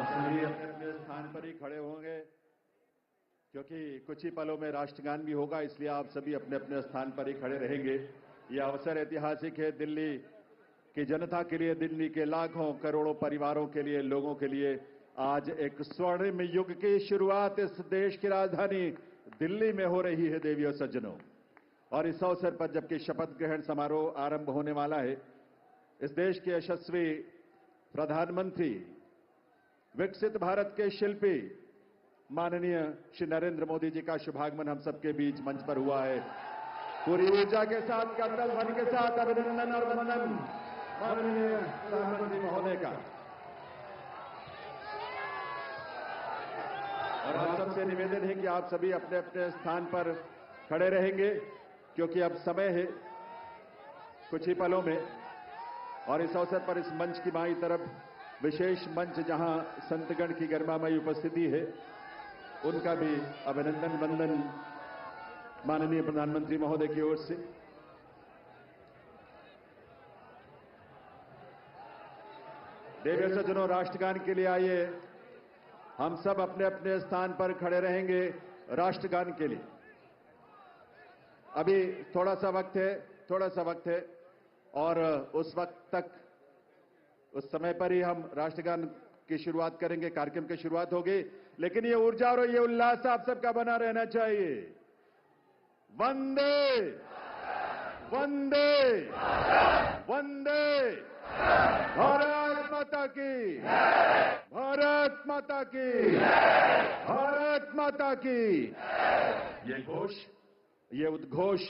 आप सभी अपने अपने स्थान पर ही खड़े होंगे क्योंकि कुछ ही पलों में राष्ट्रगान भी होगा, इसलिए आप सभी अपने अपने स्थान पर ही खड़े रहेंगे। ये अवसर ऐतिहासिक है दिल्ली की जनता के लिए, दिल्ली के लाखों करोड़ों परिवारों के लिए, लोगों के लिए। आज एक स्वर्णिम युग की शुरुआत इस देश की राजधानी दिल्ली में हो रही है देवियों सज्जनों। और इस अवसर पर जबकि शपथ ग्रहण समारोह आरंभ होने वाला है, इस देश के यशस्वी प्रधानमंत्री, विकसित भारत के शिल्पी माननीय श्री नरेंद्र मोदी जी का शुभागमन हम सबके बीच मंच पर हुआ है। पूरी ऊर्जा के साथ, करतल ध्वनि के साथ अभिनंदन और वंदन माननीय प्रधानमंत्री महोदय का। और आप सबसे निवेदन है कि आप सभी अपने अपने स्थान पर खड़े रहेंगे क्योंकि अब समय है कुछ ही पलों में। और इस अवसर पर इस मंच की बाईं तरफ विशेष मंच जहां संतगण की गरिमामयी उपस्थिति है, उनका भी अभिनंदन वंदन माननीय प्रधानमंत्री महोदय की ओर से। देवियों सज्जनों, राष्ट्रगान के लिए आइए, हम सब अपने अपने स्थान पर खड़े रहेंगे राष्ट्रगान के लिए। अभी थोड़ा सा वक्त है और उस वक्त तक, उस समय पर ही हम राष्ट्रगान की शुरुआत करेंगे, कार्यक्रम की शुरुआत होगी। लेकिन ये ऊर्जा और ये उल्लास आप सबका बना रहना चाहिए। वंदे वंदे वंदे, भारत माता की, भारत माता की, भारत माता की। ये घोष, ये उद्घोष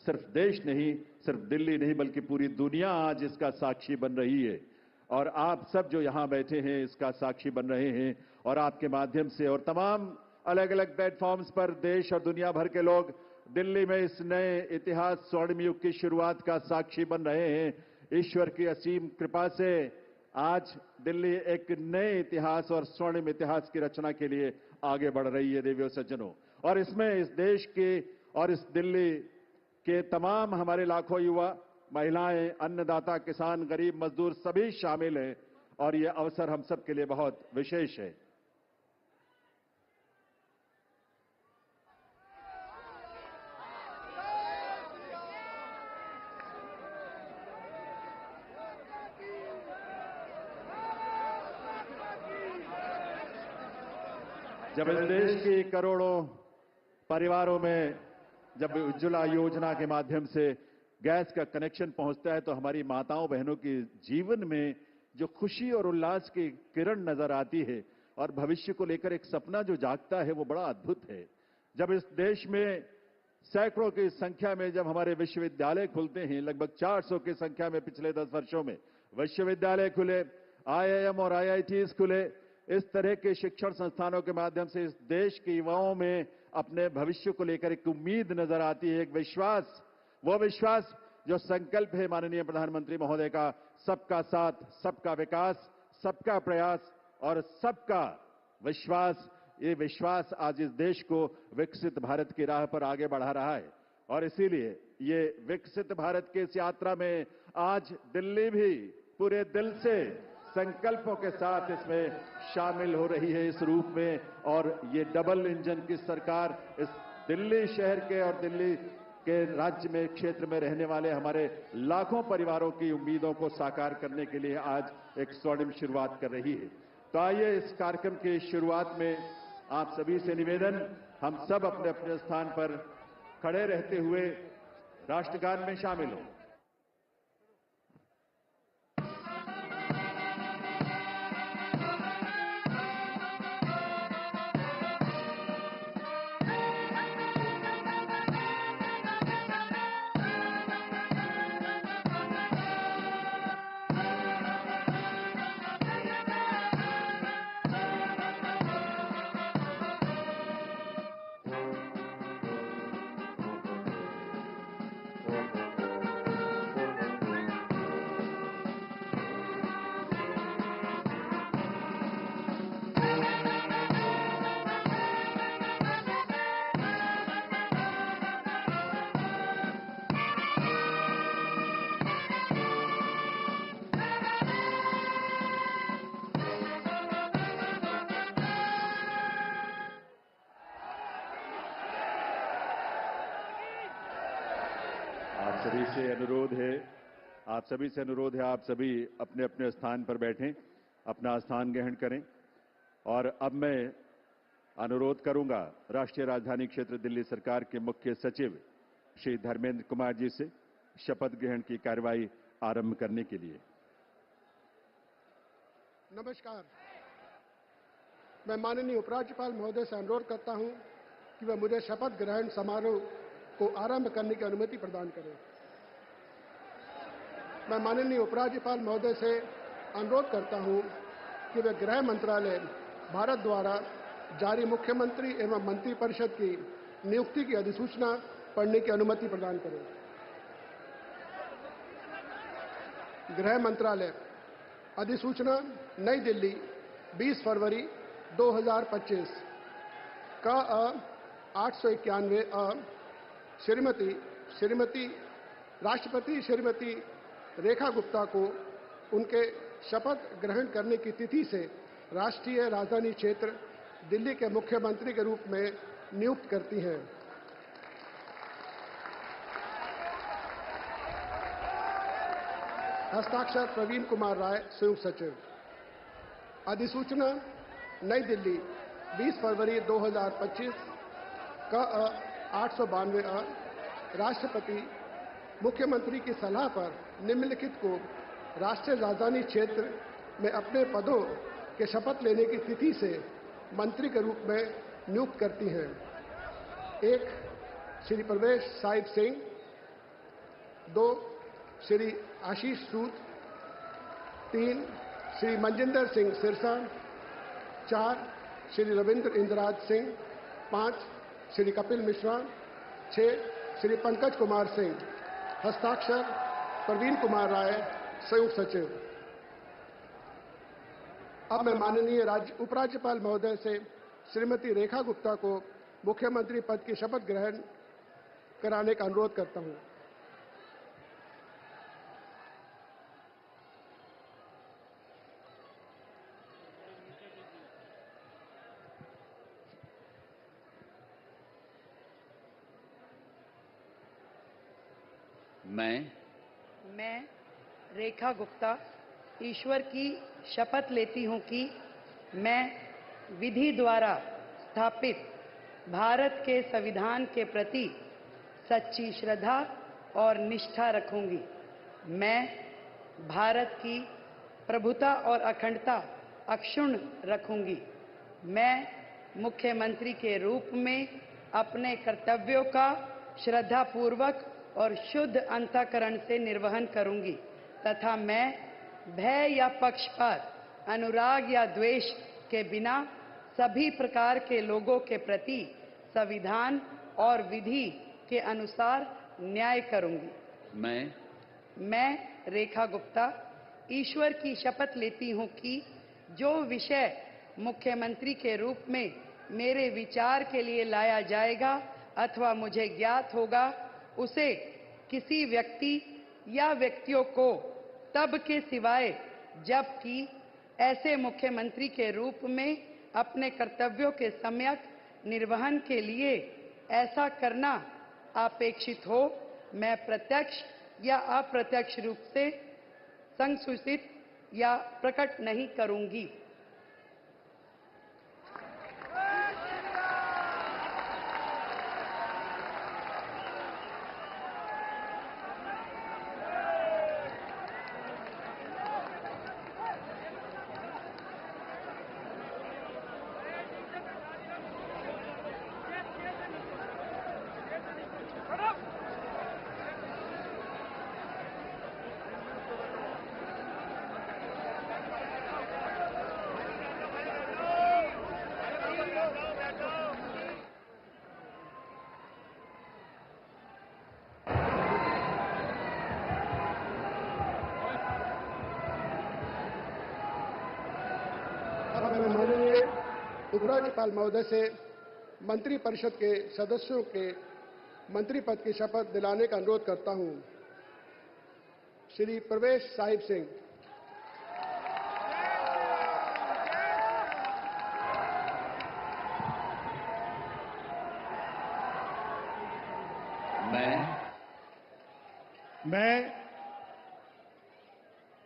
सिर्फ देश नहीं, सिर्फ दिल्ली नहीं, बल्कि पूरी दुनिया आज इसका साक्षी बन रही है। और आप सब जो यहां बैठे हैं इसका साक्षी बन रहे हैं। और आपके माध्यम से और तमाम अलग अलग प्लेटफॉर्म्स पर देश और दुनिया भर के लोग दिल्ली में इस नए इतिहास स्वर्णिम युग की शुरुआत का साक्षी बन रहे हैं। ईश्वर की असीम कृपा से आज दिल्ली एक नए इतिहास और स्वर्णिम इतिहास की रचना के लिए आगे बढ़ रही है देवियों सज्जनों। और इसमें इस देश के और इस दिल्ली के तमाम हमारे लाखों युवा, महिलाएं, अन्नदाता, किसान, गरीब, मजदूर सभी शामिल हैं। और यह अवसर हम सब के लिए बहुत विशेष है। जब इस देश की करोड़ों परिवारों में जब उज्ज्वला योजना के माध्यम से गैस का कनेक्शन पहुंचता है तो हमारी माताओं बहनों के जीवन में जो खुशी और उल्लास की किरण नजर आती है और भविष्य को लेकर एक सपना जो जागता है, वो बड़ा अद्भुत है। जब इस देश में सैकड़ों की संख्या में जब हमारे विश्वविद्यालय खुलते हैं, लगभग 400 की संख्या में पिछले 10 वर्षों में विश्वविद्यालय खुले, IIM और IITs खुले, इस तरह के शिक्षण संस्थानों के माध्यम से इस देश के युवाओं में अपने भविष्य को लेकर एक उम्मीद नजर आती है, एक विश्वास। वो विश्वास जो संकल्प है माननीय प्रधानमंत्री महोदय का, सबका साथ, सबका विकास, सबका प्रयास और सबका विश्वास। ये विश्वास आज इस देश को विकसित भारत की राह पर आगे बढ़ा रहा है। और इसीलिए ये विकसित भारत की इस यात्रा में आज दिल्ली भी पूरे दिल से संकल्पों के साथ इसमें शामिल हो रही है इस रूप में। और ये डबल इंजन की सरकार इस दिल्ली शहर के और दिल्ली के राज्य में, क्षेत्र में रहने वाले हमारे लाखों परिवारों की उम्मीदों को साकार करने के लिए आज एक स्वर्णिम शुरुआत कर रही है। तो आइए इस कार्यक्रम की शुरुआत में आप सभी से निवेदन, हम सब अपने अपने स्थान पर खड़े रहते हुए राष्ट्रगान में शामिल हों। सभी से अनुरोध है आप सभी अपने अपने स्थान पर बैठें, अपना स्थान ग्रहण करें। और अब मैं अनुरोध करूंगा राष्ट्रीय राजधानी क्षेत्र दिल्ली सरकार के मुख्य सचिव श्री धर्मेंद्र कुमार जी से शपथ ग्रहण की कार्यवाही आरंभ करने के लिए। नमस्कार। मैं माननीय उपराज्यपाल महोदय से अनुरोध करता हूं कि वह मुझे शपथ ग्रहण समारोह को आरंभ करने की अनुमति प्रदान करें। मैं माननीय उपराज्यपाल महोदय से अनुरोध करता हूं कि वे गृह मंत्रालय भारत द्वारा जारी मुख्यमंत्री एवं मंत्रिपरिषद की नियुक्ति की अधिसूचना पढ़ने की अनुमति प्रदान करें। गृह मंत्रालय अधिसूचना नई दिल्ली 20 फरवरी 2025 का 891 श्रीमती राष्ट्रपति श्रीमती रेखा गुप्ता को उनके शपथ ग्रहण करने की तिथि से राष्ट्रीय राजधानी क्षेत्र दिल्ली के मुख्यमंत्री के रूप में नियुक्त करती हैं। हस्ताक्षर प्रवीण कुमार राय, संयुक्त सचिव। अधिसूचना नई दिल्ली 20 फरवरी 2025 का 892 राष्ट्रपति मुख्यमंत्री की सलाह पर निम्नलिखित को राष्ट्रीय राजधानी क्षेत्र में अपने पदों के शपथ लेने की तिथि से मंत्री के रूप में नियुक्त करती हैं। 1 श्री प्रवेश साहिब सिंह, 2 श्री आशीष सूद, 3 श्री मनजिंदर सिंह सिरसा, 4 श्री रविंद्र इंद्राज सिंह, 5 श्री कपिल मिश्रा, 6 श्री पंकज कुमार सिंह। हस्ताक्षर प्रवीण कुमार राय, संयुक्त सचिव। अब मैं माननीय उपराज्यपाल महोदय से श्रीमती रेखा गुप्ता को मुख्यमंत्री पद की शपथ ग्रहण कराने का अनुरोध करता हूं। मैं रेखा गुप्ता ईश्वर की शपथ लेती हूं कि मैं विधि द्वारा स्थापित भारत के संविधान के प्रति सच्ची श्रद्धा और निष्ठा रखूंगी। मैं भारत की प्रभुता और अखंडता अक्षुण्ण रखूंगी। मैं मुख्यमंत्री के रूप में अपने कर्तव्यों का श्रद्धापूर्वक और शुद्ध अंतःकरण से निर्वहन करूंगी तथा मैं भय या पक्षपात, अनुराग या द्वेष के बिना सभी प्रकार के लोगों के प्रति संविधान और विधि के अनुसार न्याय करूंगी। मैं रेखा गुप्ता ईश्वर की शपथ लेती हूं कि जो विषय मुख्यमंत्री के रूप में मेरे विचार के लिए लाया जाएगा अथवा मुझे ज्ञात होगा, उसे किसी व्यक्ति या व्यक्तियों को तब के सिवाय जबकि ऐसे मुख्यमंत्री के रूप में अपने कर्तव्यों के सम्यक निर्वहन के लिए ऐसा करना अपेक्षित हो, मैं प्रत्यक्ष या अप्रत्यक्ष रूप से संसूचित या प्रकट नहीं करूंगी। माननीय उपराज्यपाल महोदय से मंत्रिपरिषद के सदस्यों के मंत्री पद की शपथ दिलाने का अनुरोध करता हूं। श्री प्रवेश साहिब सिंह,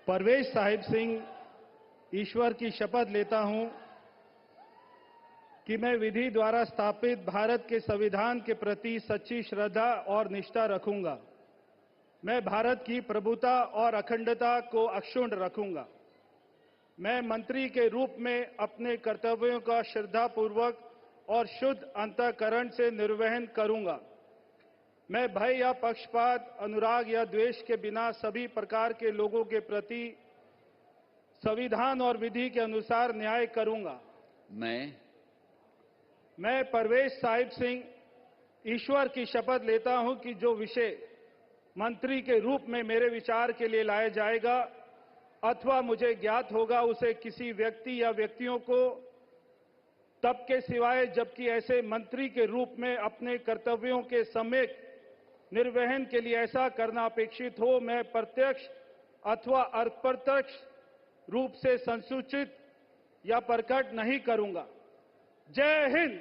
परवेज साहिब सिंह ईश्वर की शपथ लेता हूं कि मैं विधि द्वारा स्थापित भारत के संविधान के प्रति सच्ची श्रद्धा और निष्ठा रखूंगा। मैं भारत की प्रभुता और अखंडता को अक्षुण्ण रखूंगा। मैं मंत्री के रूप में अपने कर्तव्यों का श्रद्धापूर्वक और शुद्ध अंतःकरण से निर्वहन करूंगा। मैं भय या पक्षपात, अनुराग या द्वेष के बिना सभी प्रकार के लोगों के प्रति संविधान और विधि के अनुसार न्याय करूंगा। मैं परवेज साहिब सिंह ईश्वर की शपथ लेता हूं कि जो विषय मंत्री के रूप में मेरे विचार के लिए लाया जाएगा अथवा मुझे ज्ञात होगा, उसे किसी व्यक्ति या व्यक्तियों को तब के सिवाय जबकि ऐसे मंत्री के रूप में अपने कर्तव्यों के सम्यक निर्वहन के लिए ऐसा करना अपेक्षित हो, मैं प्रत्यक्ष अथवा अप्रत्यक्ष रूप से संसूचित या प्रकट नहीं करूंगा। जय हिंद।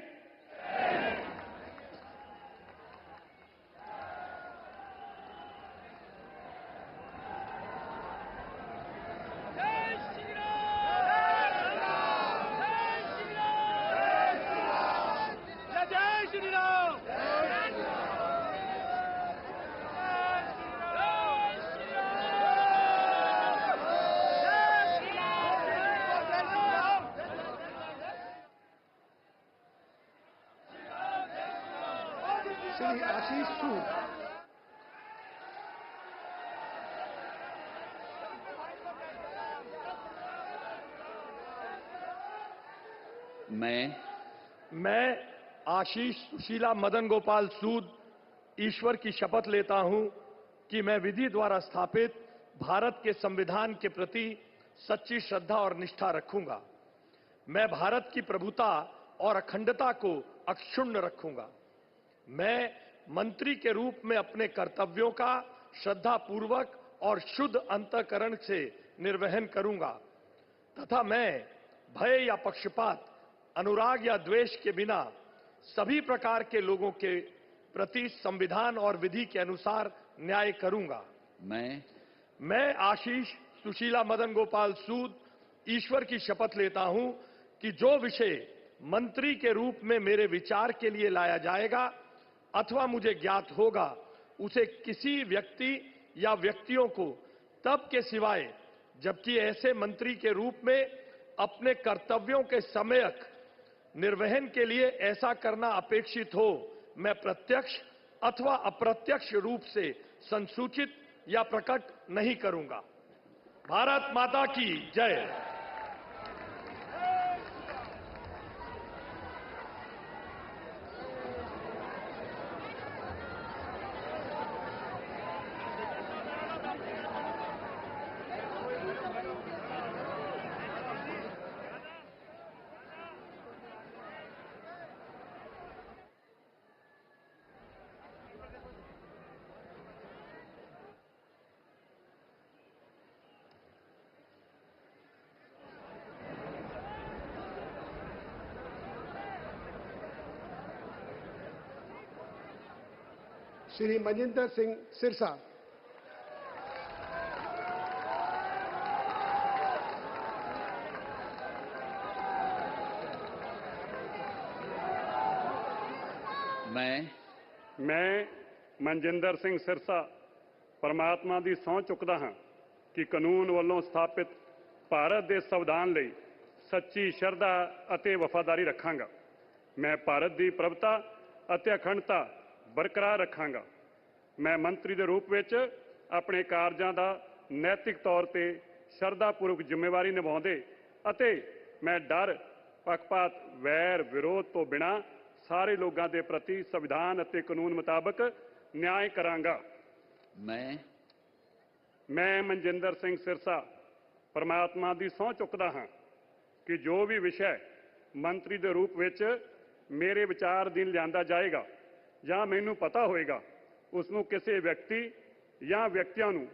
श्री आशीष सूद। मैं आशीष सुशीला मदन गोपाल सूद ईश्वर की शपथ लेता हूं कि मैं विधि द्वारा स्थापित भारत के संविधान के प्रति सच्ची श्रद्धा और निष्ठा रखूंगा। मैं भारत की प्रभुता और अखंडता को अक्षुण्ण रखूंगा। मैं मंत्री के रूप में अपने कर्तव्यों का श्रद्धापूर्वक और शुद्ध अंतःकरण से निर्वहन करूंगा तथा मैं भय या पक्षपात, अनुराग या द्वेष के बिना सभी प्रकार के लोगों के प्रति संविधान और विधि के अनुसार न्याय करूंगा। मैं आशीष सुशीला मदन गोपाल सूद ईश्वर की शपथ लेता हूं कि जो विषय मंत्री के रूप में मेरे विचार के लिए लाया जाएगा अथवा मुझे ज्ञात होगा, उसे किसी व्यक्ति या व्यक्तियों को तब के सिवाय जबकि ऐसे मंत्री के रूप में अपने कर्तव्यों के सम्यक निर्वहन के लिए ऐसा करना अपेक्षित हो, मैं प्रत्यक्ष अथवा अप्रत्यक्ष रूप से संसूचित या प्रकट नहीं करूंगा। भारत माता की जय। श्री मनजिंदर सिंह सिरसा। मैं मनजिंदर सिंह सिरसा परमात्मा ਦੀ ਸਹੁੰ ਚੁੱਕਦਾ ਹਾਂ ਕਿ ਕਾਨੂੰਨ ਵੱਲੋਂ ਸਥਾਪਿਤ ਭਾਰਤ ਦੇ ਸੰਵਿਧਾਨ ਲਈ ਸੱਚੀ ਸ਼ਰਧਾ ਅਤੇ ਵਫਾਦਾਰੀ ਰੱਖਾਂਗਾ। ਮੈਂ ਭਾਰਤ ਦੀ ਪ੍ਰਭੁਤਾ ਅਤੇ ਅਖੰਡਤਾ ਬਰਕਰਾਰ ਰੱਖਾਂਗਾ। ਮੈਂ ਮੰਤਰੀ ਦੇ ਰੂਪ ਵਿੱਚ ਆਪਣੇ ਕਾਰਜਾਂ ਦਾ ਨੈਤਿਕ ਤੌਰ ਤੇ ਸ਼ਰਧਾਪੂਰਵਕ ਜ਼ਿੰਮੇਵਾਰੀ ਨਿਭਾਉਂਦੇ ਅਤੇ ਮੈਂ ਡਰ, ਪੱਖਪਾਤ, ਵੈਰ, ਵਿਰੋਧ ਤੋਂ ਬਿਨਾਂ ਸਾਰੇ ਲੋਕਾਂ ਦੇ ਪ੍ਰਤੀ ਸੰਵਿਧਾਨ ਅਤੇ ਕਾਨੂੰਨ ਮੁਤਾਬਕ ਨਿਆਂ ਕਰਾਂਗਾ। ਮੈਂ ਮਨਜਿੰਦਰ ਸਿੰਘ ਸਿਰਸਾ ਪਰਮਾਤਮਾ ਦੀ ਸਹੁੰ ਚੁੱਕਦਾ ਹਾਂ ਕਿ ਜੋ ਵੀ ਵਿਸ਼ਾ ਮੰਤਰੀ ਦੇ ਰੂਪ ਵਿੱਚ ਮੇਰੇ ਵਿਚਾਰ ਅਧੀਨ ਲਿਆਂਦਾ ਜਾਏਗਾ ਜਾਂ ਮੈਨੂੰ ਪਤਾ ਹੋਏਗਾ, ਉਸ ਨੂੰ ਕਿਸੇ ਵਿਅਕਤੀ ਜਾਂ ਵਿਅਕਤੀਆਂ ਨੂੰ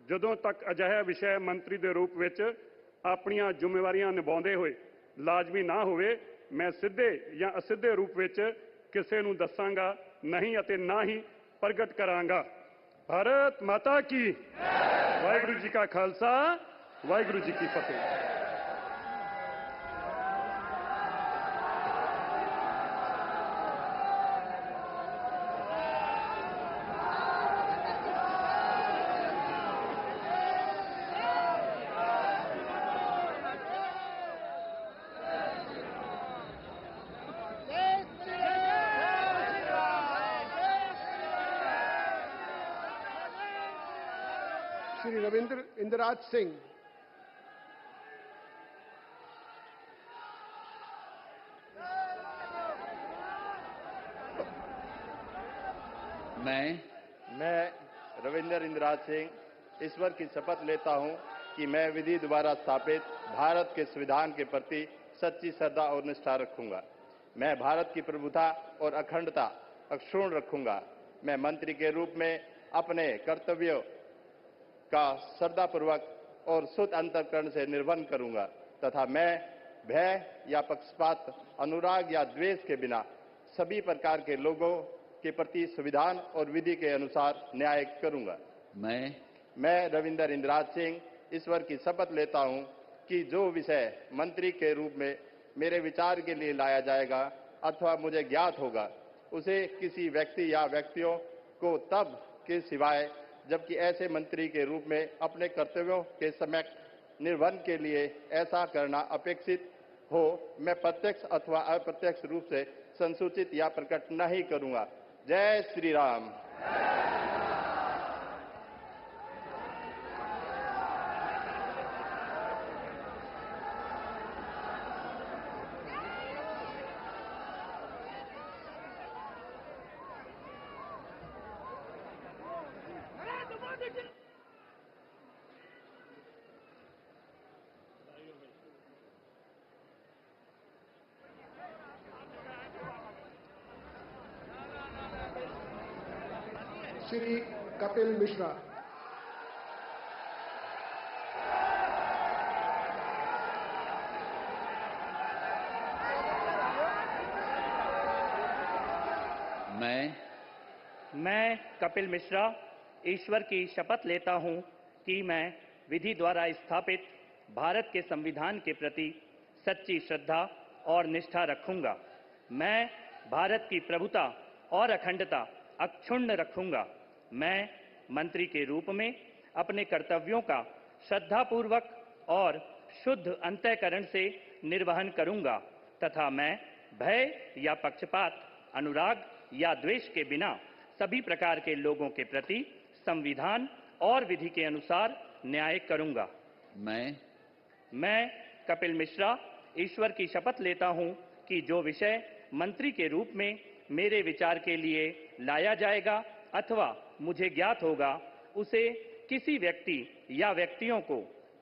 ਜਦੋਂ ਤੱਕ ਅਜਿਹਾ ਵਿਸ਼ਾ ਮੰਤਰੀ ਦੇ ਰੂਪ ਵਿੱਚ ਆਪਣੀਆਂ ਜ਼ਿੰਮੇਵਾਰੀਆਂ ਨਿਭਾਉਂਦੇ ਹੋਏ ਲਾਜ਼ਮੀ ਨਾ ਹੋਵੇ, ਮੈਂ ਸਿੱਧੇ ਜਾਂ ਅਸਿੱਧੇ ਰੂਪ ਵਿੱਚ ਕਿਸੇ ਨੂੰ ਦੱਸਾਂਗਾ ਨਹੀਂ ਅਤੇ ਨਾ ਹੀ ਪ੍ਰਗਟ ਕਰਾਂਗਾ। ਭਾਰਤ ਮਾਤਾ ਕੀ। ਵਾਹਿਗੁਰੂ ਜੀ ਕਾ ਖਾਲਸਾ, वाहिगुरु जी की फतेह। श्री रविंद्र इंदिराज सिंह। मैं रविंद्र इंदिराज सिंह ईश्वर की शपथ लेता हूं कि मैं विधि द्वारा स्थापित भारत के संविधान के प्रति सच्ची श्रद्धा और निष्ठा रखूंगा। मैं भारत की प्रभुता और अखंडता अक्षुण्ण रखूंगा। मैं मंत्री के रूप में अपने कर्तव्यों का श्रद्धापूर्वक और शुद्ध अंतःकरण से निर्वहन करूंगा तथा मैं भय या पक्षपात, अनुराग या द्वेष के बिना सभी प्रकार के लोगों के प्रति संविधान और विधि के अनुसार न्याय करूंगा। मैं रविंद्र इंदिराज सिंह ईश्वर की शपथ लेता हूं कि जो विषय मंत्री के रूप में मेरे विचार के लिए लाया जाएगा अथवा मुझे ज्ञात होगा, उसे किसी व्यक्ति या व्यक्तियों को तब के सिवाय जबकि ऐसे मंत्री के रूप में अपने कर्तव्यों के सम्यक निर्वहन के लिए ऐसा करना अपेक्षित हो, मैं प्रत्यक्ष अथवा अप्रत्यक्ष रूप से संसूचित या प्रकट नहीं करूंगा। जय श्री राम। श्री कपिल मिश्रा। मैं कपिल मिश्रा ईश्वर की शपथ लेता हूं कि मैं विधि द्वारा स्थापित भारत के संविधान के प्रति सच्ची श्रद्धा और निष्ठा रखूंगा। मैं भारत की प्रभुता और अखंडता अक्षुण्ण रखूंगा। मैं मंत्री के रूप में अपने कर्तव्यों का श्रद्धापूर्वक और शुद्ध अंतःकरण से निर्वहन करूंगा तथा मैं भय या पक्षपात, अनुराग या द्वेष के बिना सभी प्रकार के लोगों के प्रति संविधान और विधि के अनुसार न्याय करूंगा। मैं कपिल मिश्रा ईश्वर की शपथ लेता हूं कि जो विषय मंत्री के रूप में मेरे विचार के लिए लाया जाएगा अथवा मुझे ज्ञात होगा, उसे किसी व्यक्ति या व्यक्तियों को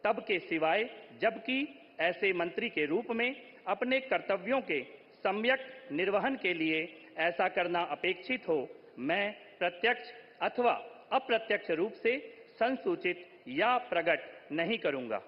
तब के सिवाय जबकि ऐसे मंत्री के रूप में अपने कर्तव्यों के सम्यक निर्वहन के लिए ऐसा करना अपेक्षित हो, मैं प्रत्यक्ष अथवा अप्रत्यक्ष रूप से संसूचित या प्रकट नहीं करूंगा।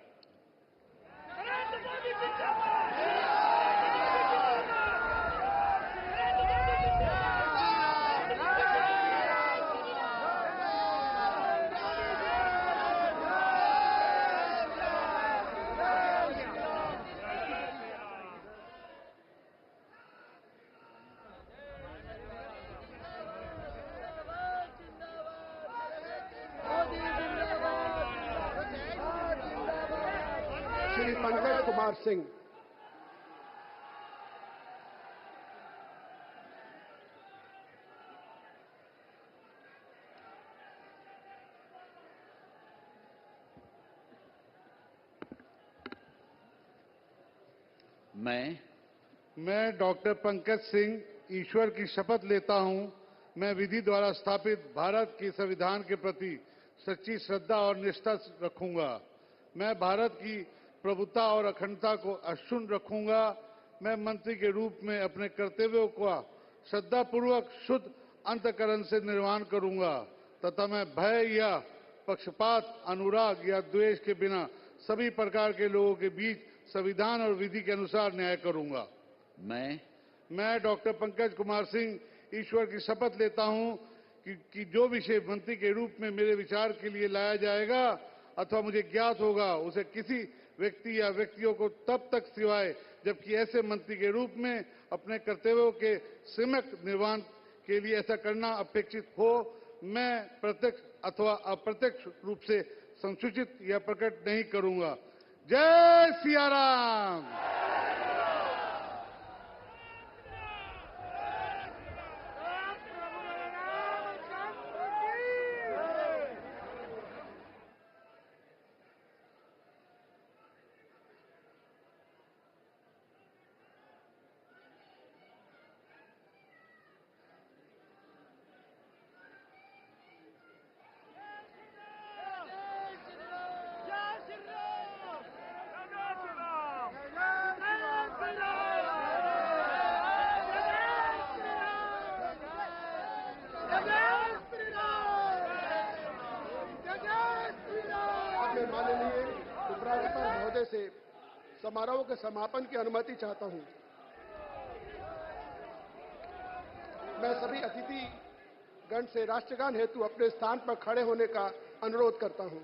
श्री पंकज कुमार सिंह। मैं डॉक्टर पंकज सिंह ईश्वर की शपथ लेता हूं, मैं विधि द्वारा स्थापित भारत के संविधान के प्रति सच्ची श्रद्धा और निष्ठा रखूंगा। मैं भारत की प्रभुता और अखंडता को अक्षुण्ण रखूंगा। मैं मंत्री के रूप में अपने कर्तव्यों का श्रद्धापूर्वक शुद्ध अंतःकरण से निर्वहन करूंगा तथा मैं भय या पक्षपात, अनुराग या द्वेष के बिना सभी प्रकार के लोगों के बीच संविधान और विधि के अनुसार न्याय करूंगा। मैं डॉक्टर पंकज कुमार सिंह ईश्वर की शपथ लेता हूं कि जो विषय मंत्री के रूप में मेरे विचार के लिए लाया जाएगा अथवा मुझे ज्ञात होगा उसे किसी व्यक्ति या व्यक्तियों को तब तक सिवाय जबकि ऐसे मंत्री के रूप में अपने कर्तव्यों के सम्यक निर्वहन के लिए ऐसा करना अपेक्षित हो, मैं प्रत्यक्ष अथवा अप्रत्यक्ष रूप से संसूचित या प्रकट नहीं करूंगा। जय सिया राम। माननीय उपराज्यपाल महोदय से समारोह के समापन की अनुमति चाहता हूं। मैं सभी अतिथि गण से राष्ट्रगान हेतु अपने स्थान पर खड़े होने का अनुरोध करता हूं।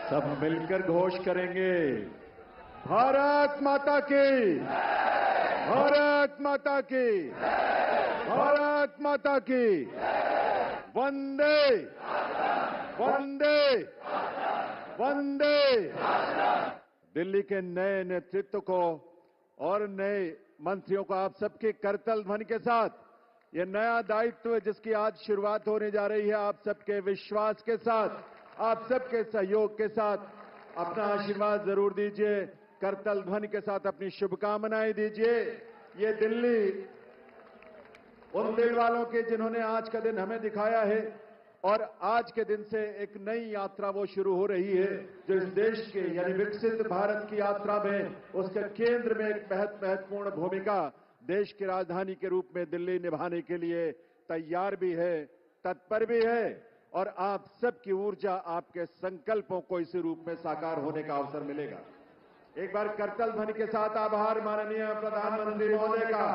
सब मिलकर घोष करेंगे, भारत माता की, भारत माता की, भारत माता की, वंदे वंदे वंदे। दिल्ली के नए नेतृत्व को और नए मंत्रियों को आप सबके करतल ध्वनि के साथ ये नया दायित्व जिसकी आज शुरुआत होने जा रही है, आप सबके विश्वास के साथ, आप सबके सहयोग के साथ अपना आशीर्वाद जरूर दीजिए। करतल ध्वनि के साथ अपनी शुभकामनाएं दीजिए। ये दिल्ली उन दिल वालों के जिन्होंने आज का दिन हमें दिखाया है और आज के दिन से एक नई यात्रा वो शुरू हो रही है जो इस देश के यानी विकसित भारत की यात्रा में उसके केंद्र में एक महत्वपूर्ण भूमिका देश की राजधानी के रूप में दिल्ली निभाने के लिए तैयार भी है, तत्पर भी है और आप सबकी ऊर्जा, आपके संकल्पों को इसी रूप में साकार होने का अवसर मिलेगा। एक बार करतल ध्वनि के साथ आभार माननीय प्रधानमंत्री महोदय का।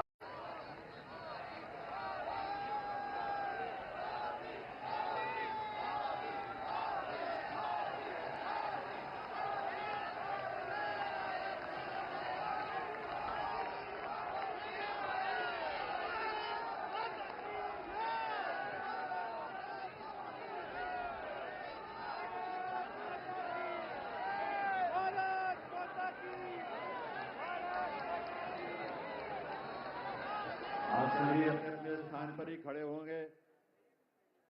आप सभी अपने अपने स्थान पर ही खड़े होंगे।